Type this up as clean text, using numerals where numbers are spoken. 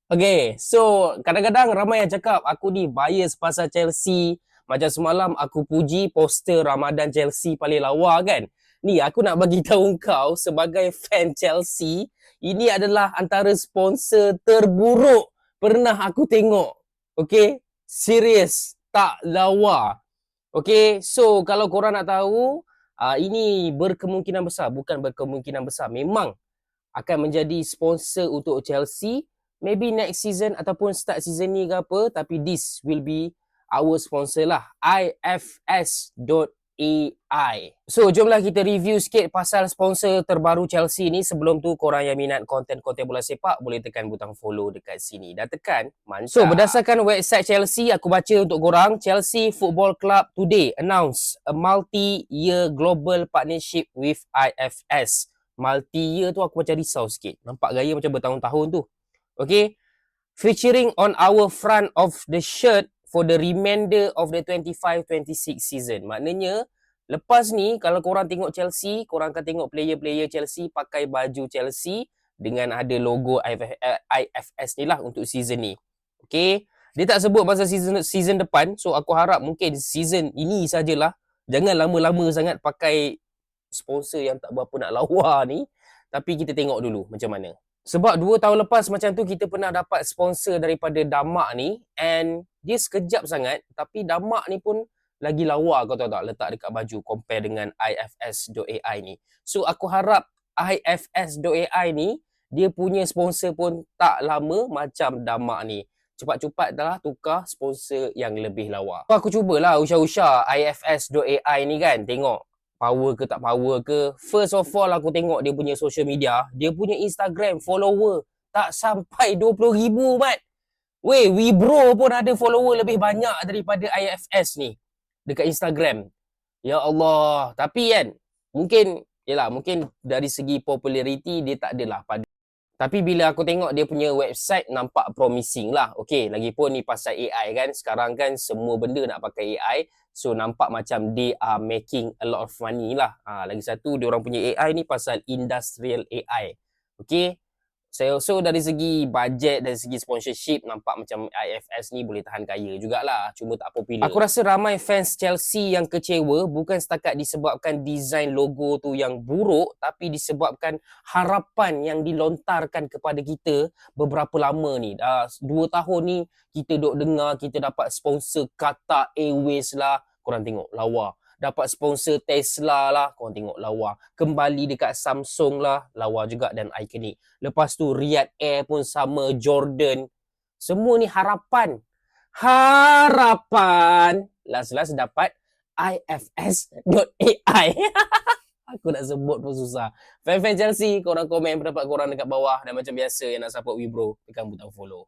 Okay, so kadang-kadang ramai yang cakap aku ni bias pasal Chelsea. Macam semalam aku puji poster Ramadan Chelsea paling lawa kan. Ni aku nak bagi tahu kau sebagai fan Chelsea, ini adalah antara sponsor terburuk pernah aku tengok. Okay, serius, tak lawa. Okay, so kalau korang nak tahu, ini berkemungkinan besar, bukan berkemungkinan besar, memang akan menjadi sponsor untuk Chelsea. Maybe next season ataupun start season ni ke apa, tapi this will be our sponsor lah, ifs.ai. So jomlah kita review sikit pasal sponsor terbaru Chelsea ni. Sebelum tu korang yang minat konten-konten bola sepak boleh tekan butang follow dekat sini. Dah tekan? Mantap. So berdasarkan website Chelsea, aku baca untuk korang, Chelsea Football Club today announce a multi-year global partnership with IFS. Multi-year tu aku macam risau sikit. Nampak gaya macam bertahun-tahun tu. Okay. Featuring on our front of the shirt for the remainder of the 25-26 season. Maknanya, lepas ni kalau korang tengok Chelsea, korang akan tengok player-player Chelsea pakai baju Chelsea dengan ada logo IFS ni lah untuk season ni. Okay. Dia tak sebut pasal season depan. So aku harap mungkin season ini sajalah. Jangan lama-lama sangat pakai sponsor yang tak berapa nak lawa ni. Tapi kita tengok dulu macam mana. Sebab 2 tahun lepas macam tu kita pernah dapat sponsor daripada Damak ni. And dia sekejap sangat. Tapi Damak ni pun lagi lawa, kau tahu tak, letak dekat baju compare dengan ifs.ai ni. So aku harap ifs.ai ni dia punya sponsor pun tak lama macam Damak ni. Cepat-cepat dah tukar sponsor yang lebih lawa. Aku cubalah usah-usah ifs.ai ni kan. Tengok power ke tak power ke. First of all aku tengok dia punya social media. Dia punya Instagram follower tak sampai 20,000 mat. Weh, Wibro pun ada follower lebih banyak daripada IFS ni dekat Instagram. Ya Allah. Tapi kan, mungkin dari segi populariti dia tak adalah pada. Tapi bila aku tengok dia punya website nampak promising lah. Okay, lagipun ni pasal AI kan. Sekarang kan semua benda nak pakai AI. So nampak macam they are making a lot of money lah. Lagi satu, dia orang punya AI ni pasal industrial AI. Okay. So dari segi budget, dari segi sponsorship, nampak macam IFS ni boleh tahan kaya jugalah. Cuma tak popular. Aku rasa ramai fans Chelsea yang kecewa bukan setakat disebabkan design logo tu yang buruk, tapi disebabkan harapan yang dilontarkan kepada kita beberapa lama ni. 2 tahun ni kita duk dengar kita dapat sponsor Qatar Airways lah. Korang tengok lawa. Dapat sponsor Tesla lah, korang tengok lawa. Kembali dekat Samsung lah, lawa juga dan ikonik. Lepas tu Riyadh Air pun sama, Jordan. Semua ni harapan. Harapan. Last dapat ifs.ai. Aku nak sebut pun susah. Fan-fan Chelsea, korang komen pendapat korang dekat bawah. Dan macam biasa yang nak support Wibro, tekan butang follow.